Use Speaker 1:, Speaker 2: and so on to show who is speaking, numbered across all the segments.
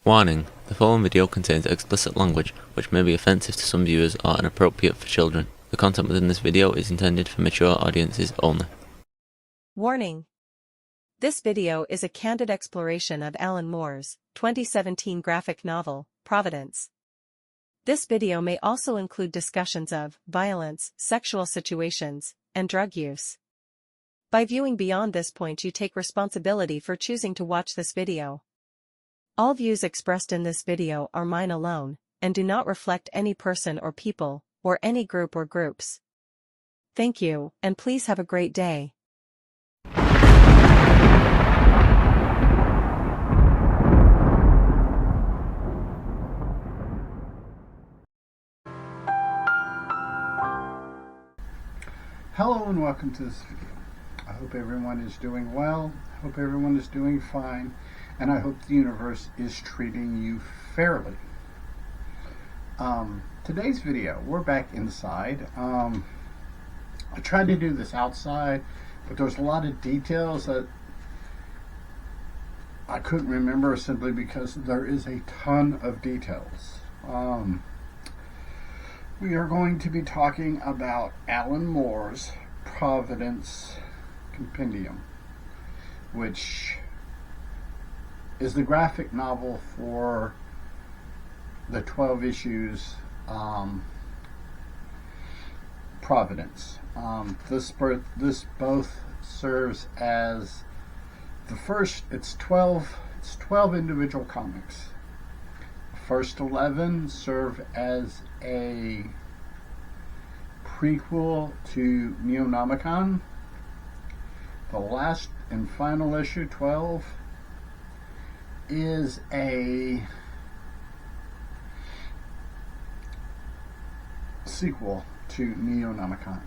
Speaker 1: Warning: the following video contains explicit language which may be offensive to some viewers or inappropriate for children. The content within this video is intended for mature audiences only.
Speaker 2: Warning: this video is a candid exploration of Alan Moore's 2017 graphic novel, Providence. This video may also include discussions of violence, sexual situations, and drug use. By viewing beyond this point, you take responsibility for choosing to watch this video. All views expressed in this video are mine alone, and do not reflect any person or people, or any group or groups. Thank you, and please have a great day.
Speaker 3: Hello and welcome to this video. I hope everyone is doing well, I hope everyone is doing fine, and I hope the universe is treating you fairly. Today's video, we're back inside. I tried to do this outside, but there's a lot of details that I couldn't remember simply because there is a ton of details. We are going to be talking about Alan Moore's Providence Compendium, which is the graphic novel for the 12 issues Providence. This both serves as the first. It's 12 individual comics. The first 11 serve as a prequel to Neonomicon. The last and final issue, 12, is a sequel to Neonomicon.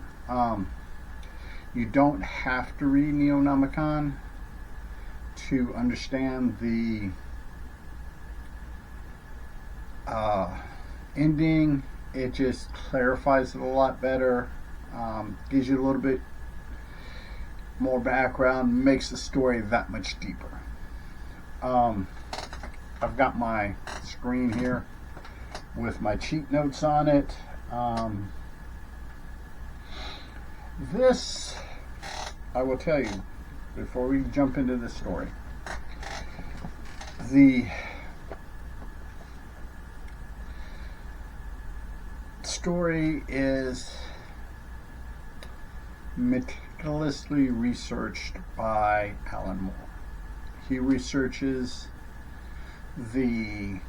Speaker 3: You don't have to read Neonomicon to understand the ending. It just clarifies it a lot better, gives you a little bit more background, makes the story that much deeper. I've got my screen here with my cheat notes on it. This, I will tell you, before we jump into the story, the story is meticulously researched by Alan Moore. He researches the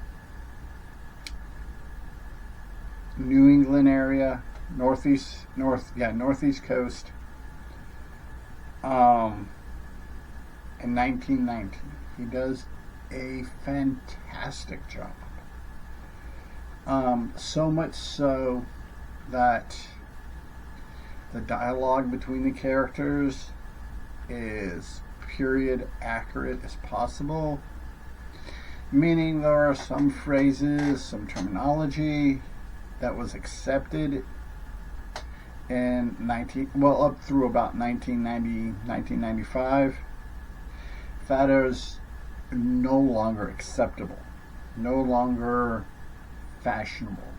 Speaker 3: New England area, northeast coast, in 1919. He does a fantastic job. So much so that the dialogue between the characters is period accurate as possible, meaning there are some phrases, some terminology that was accepted in up through about 1990, 1995, that is no longer acceptable, no longer fashionable,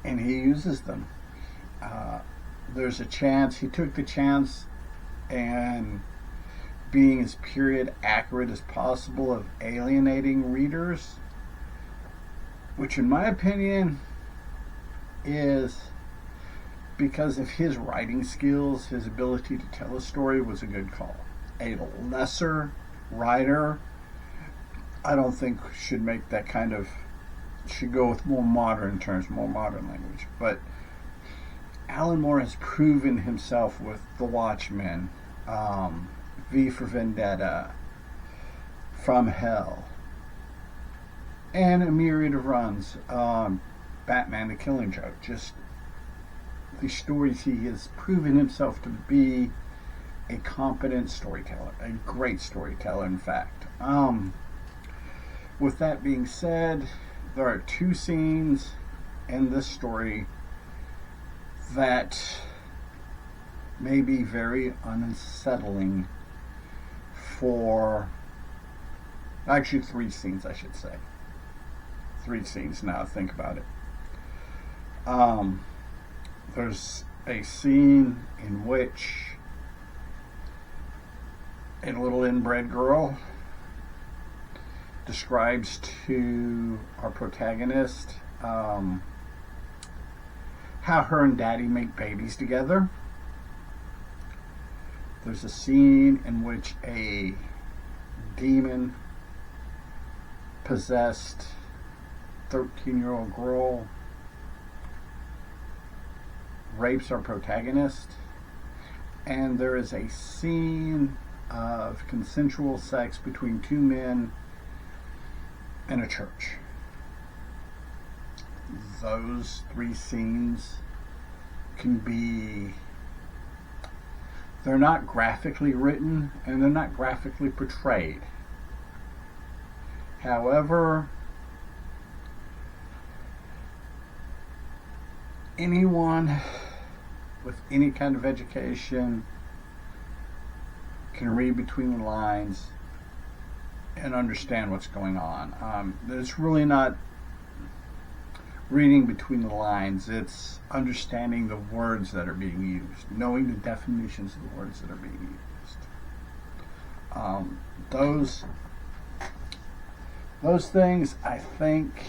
Speaker 3: and he uses them. There's a chance, he took the chance, and being as period accurate as possible, of alienating readers, which in my opinion is because of his writing skills. His ability to tell a story was a good call. A lesser writer, I don't think should make that kind of, should go with more modern terms, more modern language. But Alan Moore has proven himself with The Watchmen, V for Vendetta, From Hell, and a myriad of runs. Batman the Killing Joke. Just the stories, he has proven himself to be a competent storyteller, a great storyteller, in fact. With that being said, there are two scenes in this story that may be very unsettling for Actually, 3 scenes, I should say. 3 scenes now, think about it. There's a scene in which a little inbred girl describes to our protagonist how her and daddy make babies together. There's a scene in which a demon possessed 13-year-old girl rapes our protagonist, and there is a scene of consensual sex between 2 men in a church. Those 3 scenes can be, they're not graphically written and they're not graphically portrayed. However, anyone with any kind of education can read between the lines and understand what's going on. It's really not reading between the lines, it's understanding the words that are being used, knowing the definitions of the words that are being used. Those things, I think,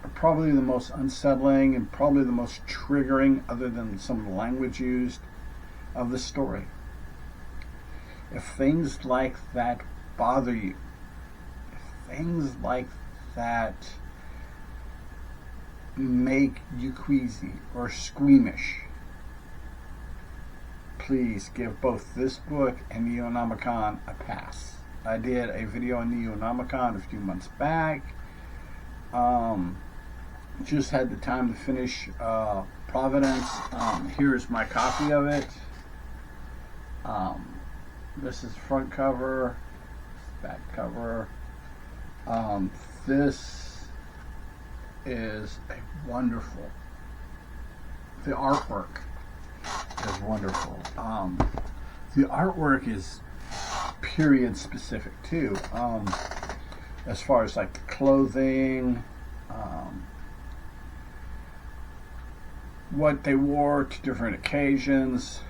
Speaker 3: are probably the most unsettling and probably the most triggering, other than some of the language used, of the story. If things like that bother you, if things like that make you queasy or squeamish, please give both this book and Neonomicon a pass. I did a video on Neonomicon a few months back. Just had the time to finish Providence. Here's my copy of it. This is front cover, back cover. This is a wonderful, the artwork is wonderful. The artwork is period specific too, as far as like the clothing, what they wore to different occasions,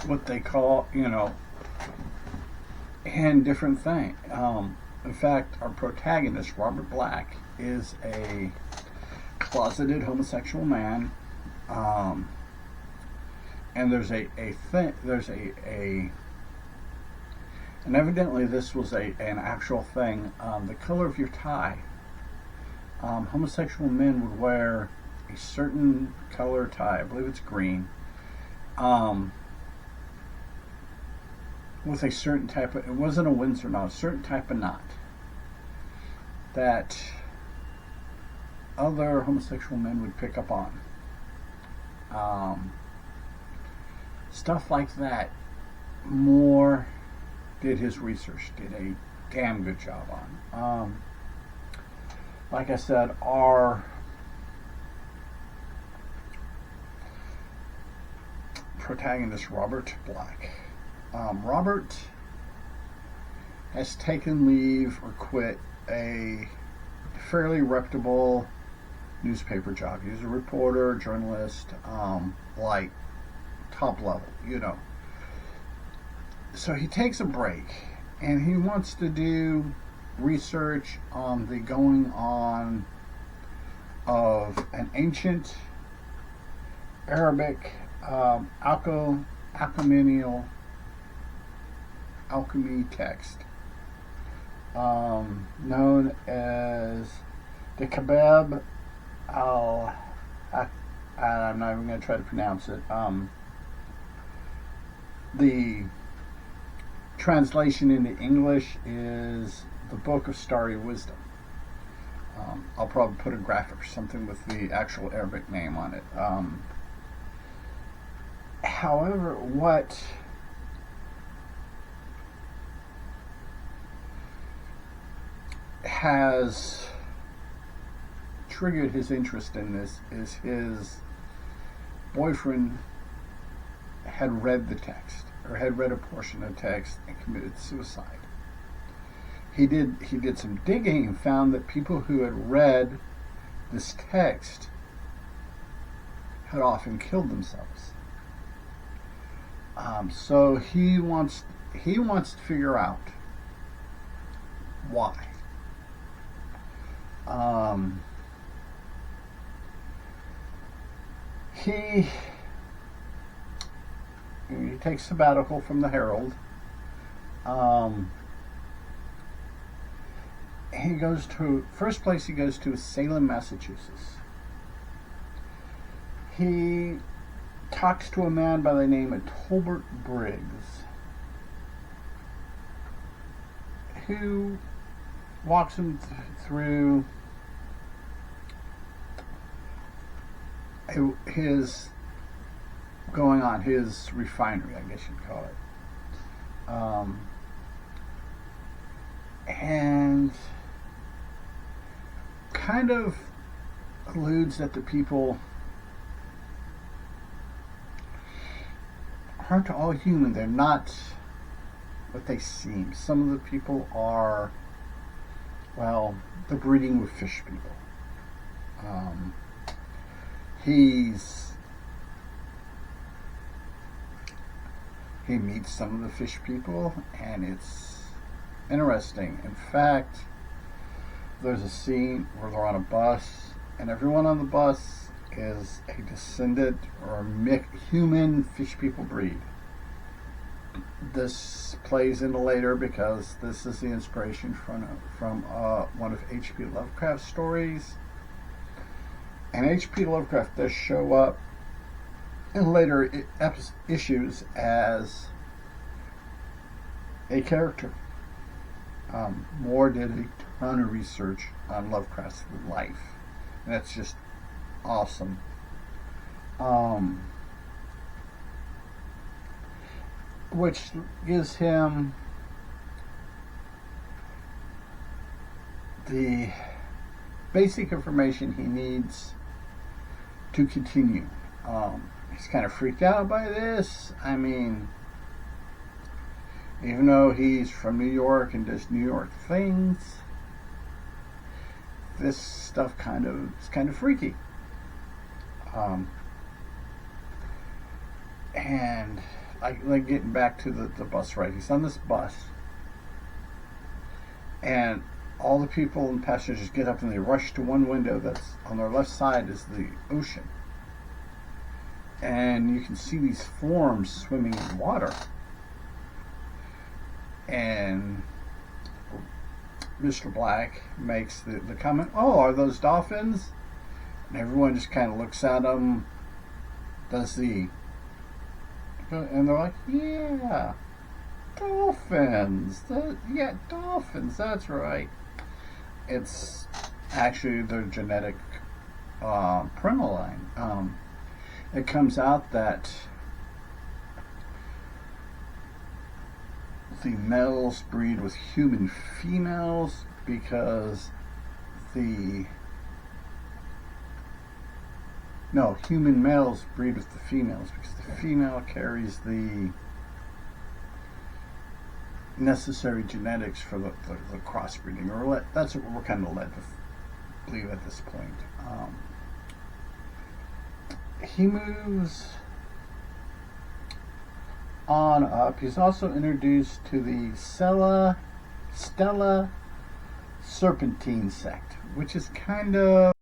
Speaker 3: what they call, and different things. In fact, our protagonist, Robert Black, is a closeted homosexual man, and there's and evidently this was an actual thing. The color of your tie. Homosexual men would wear a certain color tie. I believe it's green. With a certain type of, it wasn't a Windsor knot, a certain type of knot that other homosexual men would pick up on. Stuff like that. Moore did his research, did a damn good job on. Like I said, our protagonist, Robert Black. Robert has taken leave or quit a fairly reputable newspaper job. He was a reporter, journalist, like top level, So he takes a break and he wants to do research on the going on of an ancient Arabic alchemy text known as the Kabab I'm not even going to try to pronounce it. The translation into English is the Book of Starry Wisdom. I'll probably put a graphic or something with the actual Arabic name on it. However, what has triggered his interest in this is his boyfriend had read the text or had read a portion of the text and committed suicide. He did some digging and found that people who had read this text had often killed themselves. So he wants to figure out why. He takes sabbatical from the Herald. He goes to, first place he goes to is Salem, Massachusetts. He talks to a man by the name of Tolbert Briggs, who walks him through his going on, his refinery, I guess you'd call it. And kind of alludes that the people aren't all human. They're not what they seem. Some of the people are, well, they're breeding with fish people. He meets some of the fish people, and it's interesting. In fact, there's a scene where they're on a bus, and everyone on the bus is a descendant or a human fish people breed. This plays into later because this is the inspiration from one of H.P. Lovecraft's stories. And H.P. Lovecraft does show up in later issues as a character. Moore did a ton of research on Lovecraft's life, and that's just awesome. Which gives him the basic information he needs to continue. He's kind of freaked out by this. I mean, even though he's from New York and does New York things, this stuff is kind of freaky. And like getting back to the bus ride, he's on this bus, and all the people and passengers get up and they rush to one window that's on their left side is the ocean. And you can see these forms swimming in water. And Mr. Black makes the comment, "Oh, are those dolphins?" And everyone just kind of looks at them, and they're like, "Yeah, dolphins. Yeah, dolphins, that's right." It's actually their genetic parental line. It comes out that the males breed with human females because human males breed with the females because the female carries the necessary genetics for the crossbreeding, or that's what we're kind of led to believe at this point. He moves on up. He's also introduced to the Stella Serpentine sect, which is kind of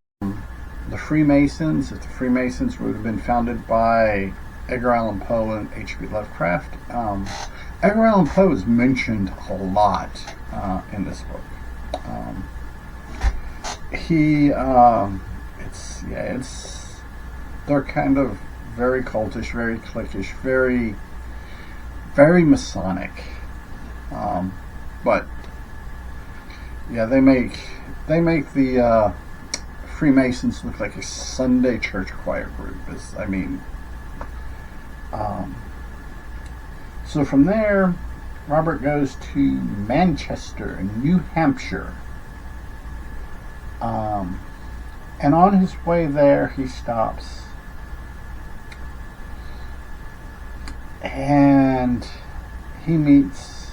Speaker 3: the Freemasons. If the Freemasons would have been founded by Edgar Allan Poe and H.P. Lovecraft. Edgar Allan Poe is mentioned a lot in this book. They're kind of very cultish, very cliquish, very, very Masonic. But yeah, they make the Freemasons look like a Sunday church choir group. So from there, Robert goes to Manchester in New Hampshire. And on his way there, he stops. And and he meets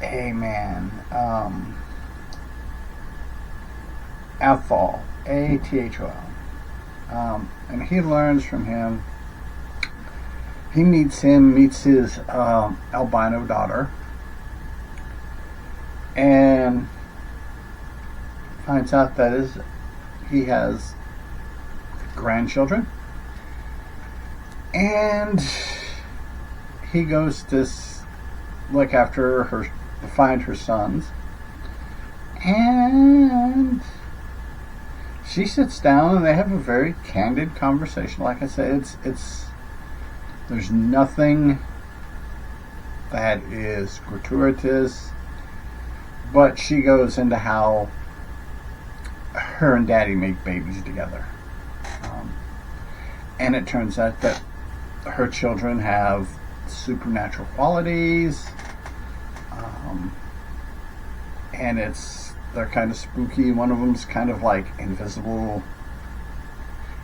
Speaker 3: a man, Athol, Athol, and he learns from him. He meets his albino daughter, and finds out that he has grandchildren, and he goes to look after her, to find her sons, and she sits down and they have a very candid conversation. Like I said, there's nothing that is gratuitous, but she goes into how her and Daddy make babies together. And it turns out that her children have supernatural qualities, and they're kind of spooky. One of them's kind of like invisible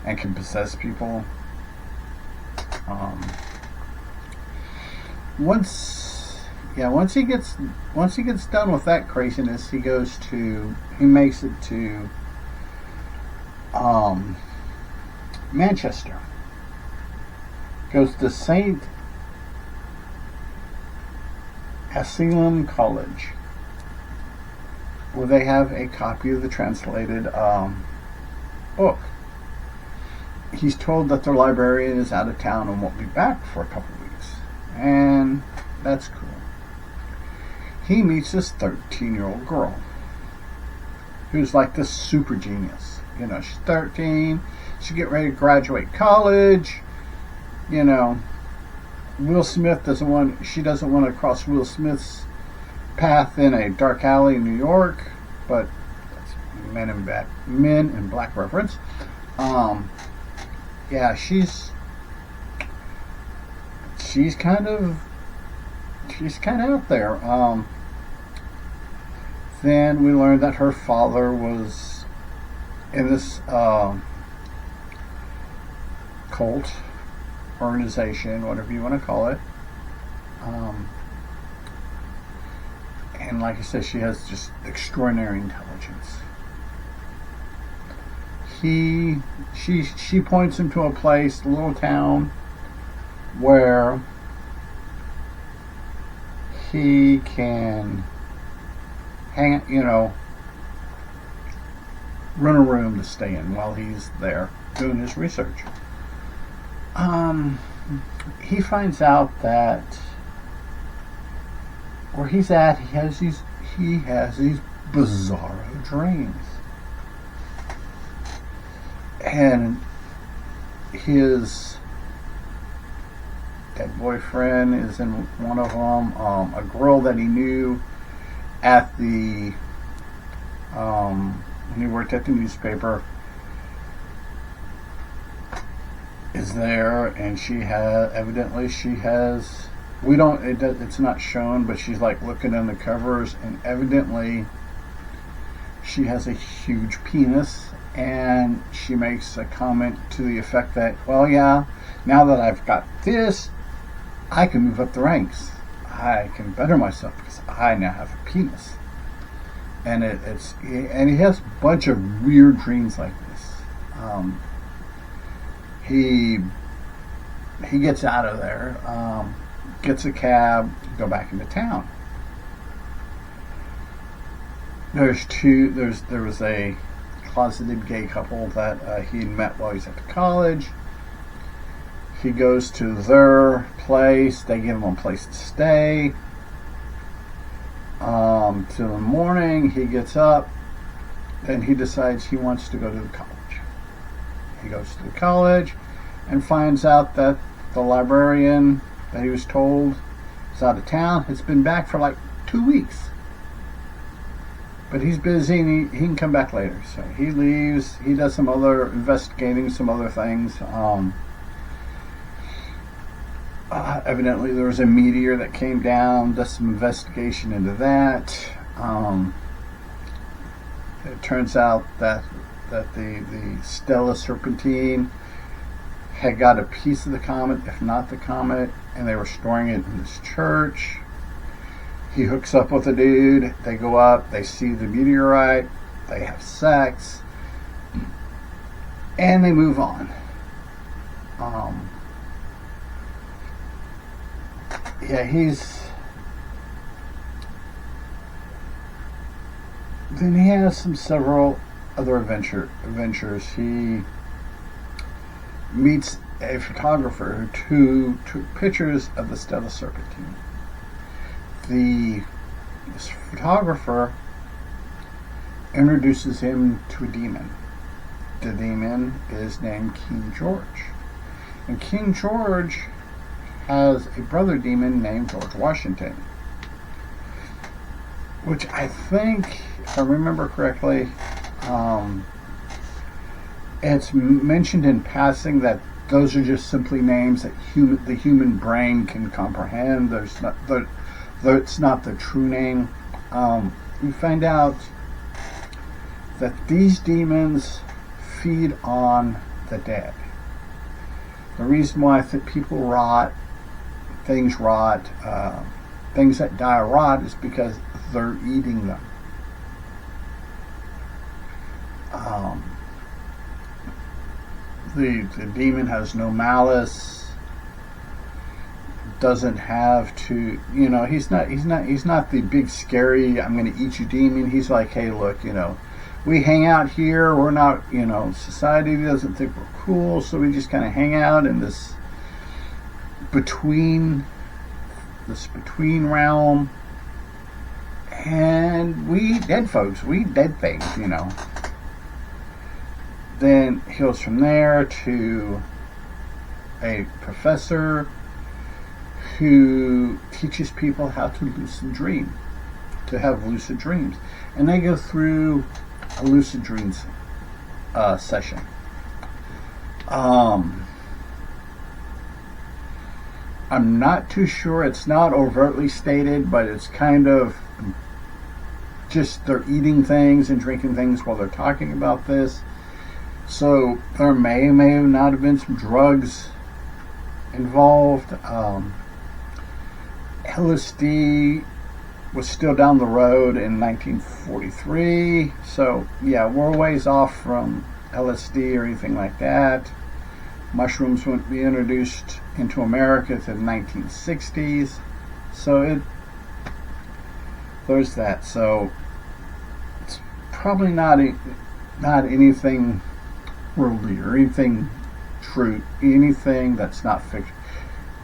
Speaker 3: and can possess people. Once he gets done with that craziness, he makes it to Manchester. Goes to St. Ashleigh College, where they have a copy of the translated book. He's told that their librarian is out of town and won't be back for a couple weeks, and that's cool. He meets this 13-year-old girl who's like this super genius. You know, she's 13. She's getting ready to graduate college. You know, she doesn't want to cross Will Smith's path in a dark alley in New York, but that's Men in Black reference. Yeah, she's kind of out there. Then we learned that her father was in this cult organization, whatever you want to call it. And like I said, she has just extraordinary intelligence. She points him to a place, a little town, where he can rent a room to stay in while he's there doing his research. He finds out that where he's at, he has these bizarro dreams. And his dead boyfriend is in one of them. A girl that he knew at when he worked at the newspaper is there, and it's not shown, but she's like looking in the covers, and evidently she has a huge penis. And she makes a comment to the effect that, well, yeah, now that I've got this, I can move up the ranks. I can better myself because I now have a penis. And he has a bunch of weird dreams like this. He gets out of there, gets a cab to go back into town. There was a closeted gay couple that he had met while he's at the college. He goes to their place. They give him a place to stay. Till the morning, he gets up. Then he decides he wants to go to the college. He goes to the college and finds out that the librarian that he was told is out of town. Has been back for like 2 weeks. But he's busy and he can come back later. So he leaves. He does some other investigating, some other things. Evidently there was a meteor that came down. Does some investigation into that. It turns out that the Stella Serpentine had got a piece of the comet, if not the comet, and they were storing it in this church. He hooks up with a dude. They go up. They see the meteorite. They have sex. And they move on. Yeah, then he has several other adventures. He meets a photographer who took pictures of the Stella Serpentine. This photographer introduces him to a demon. The demon is named King George. And King George has a brother demon named George Washington, which I think, if I remember correctly, it's mentioned in passing that those are just simply names that the human brain can comprehend. It's not the true name. We find out that these demons feed on the dead. The reason why people rot, things rot, things that die rot is because they're eating them. The demon has no malice, doesn't have to, he's not the big scary I'm going to eat you demon. He's like, hey, look, we hang out here, we're not, society doesn't think we're cool, so we just kind of hang out in this between realm, and we dead folks, we dead things, Then he goes from there to a professor who teaches people how to lucid dream, to have lucid dreams. And they go through a lucid dreams session. I'm not too sure, it's not overtly stated, but it's kind of just they're eating things and drinking things while they're talking about this. So there may not have been some drugs involved. LSD was still down the road in 1943. So yeah, we're a ways off from LSD or anything like that. Mushrooms wouldn't be introduced into America to the 1960s. So there's that. So it's probably not anything worldly or anything true, anything that's not fiction.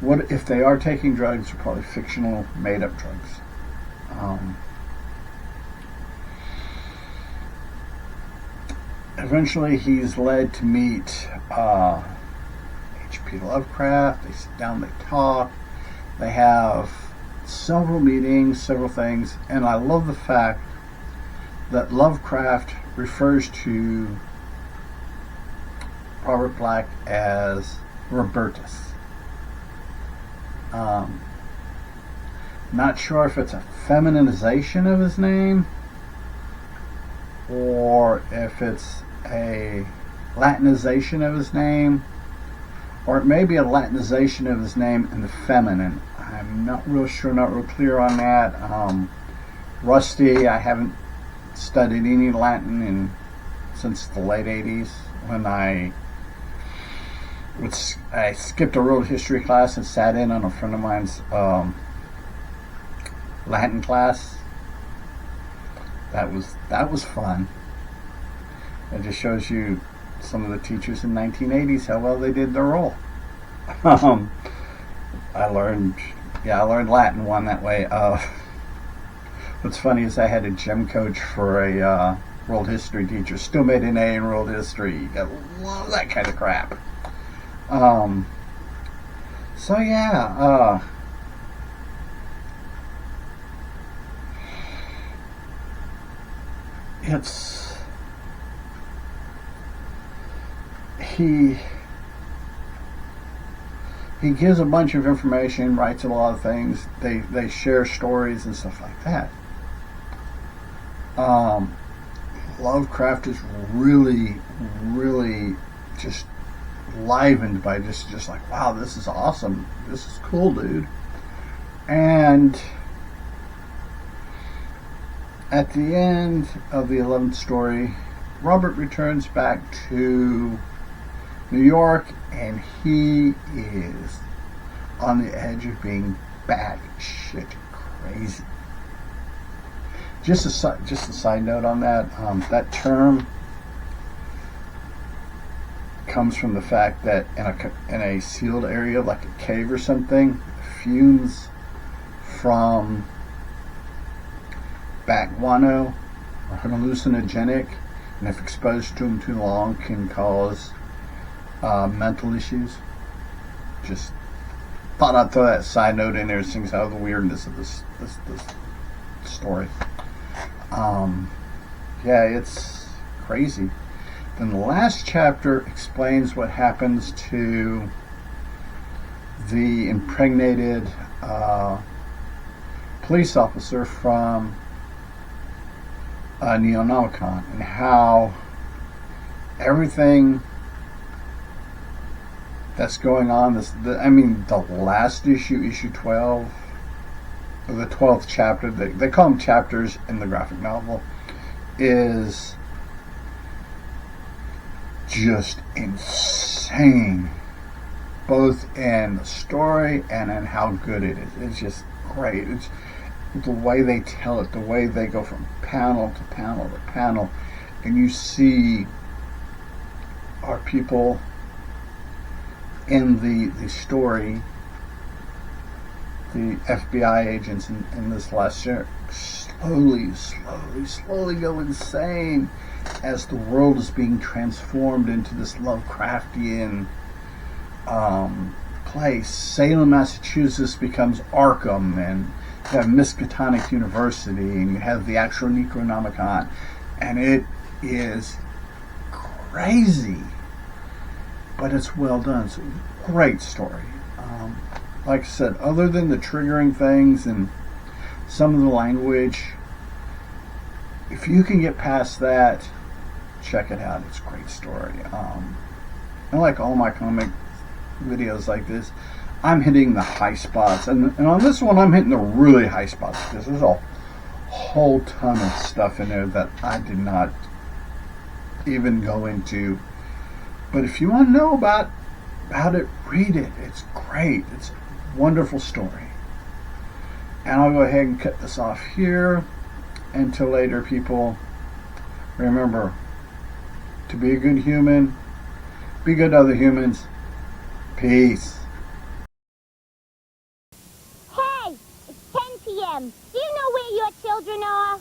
Speaker 3: What if they are taking drugs? They're probably fictional, made-up drugs. Eventually, he's led to meet H.P. Lovecraft. They sit down, they talk. They have several meetings, several things, and I love the fact that Lovecraft refers to Robert Black as Robertus. Not sure if it's a feminization of his name or if it's a Latinization of his name, or it may be a Latinization of his name in the feminine. I'm not real sure, not real clear on that. Rusty, I haven't studied any Latin since the late 80s when I skipped a world history class and sat in on a friend of mine's Latin class. That was fun. It just shows you some of the teachers in 1980s how well they did their role. I learned Latin one that way. What's funny is I had a gym coach for a world history teacher. Still made an A in world history. You gotta love that kind of crap. So yeah, he gives a bunch of information, writes a lot of things. They share stories and stuff like that. Lovecraft is really, really just livened by just like, wow, this is awesome. This is cool, dude. And at the end of the 11th story, Robert returns back to New York, and he is on the edge of being batshit crazy. Just a side note on that. That term comes from the fact that in a sealed area like a cave or something, fumes from bat guano are hallucinogenic, and if exposed to them too long can cause mental issues. Just thought I'd throw that side note in there, things out of the weirdness of this story. Yeah, it's crazy. Then the last chapter explains what happens to the impregnated police officer from Neonomicon, and how everything that's going on, the last issue, issue 12, or the 12th chapter, they call them chapters in the graphic novel, is just insane, both in the story and in how good it is. It's just great. It's the way they tell it, the way they go from panel to panel to panel, and you see our people in the story, the FBI agents in this last year, slowly go insane as the world is being transformed into this Lovecraftian place. Salem, Massachusetts becomes Arkham, and you have Miskatonic University, and you have the actual Necronomicon, and it is crazy, but it's well done. So great story. Like I said, other than the triggering things and some of the language, if you can get past that, check it out. It's a great story. I like all my comic videos like this, I'm hitting the high spots, and on this one I'm hitting the really high spots, because there's a whole ton of stuff in there that I did not even go into. But if you want to know about it, read it. It's great. It's a wonderful story. And I'll go ahead and cut this off here. Until later, people, remember to be a good human, be good to other humans. Peace.
Speaker 4: Hey, it's 10 p.m. Do you know where your children are?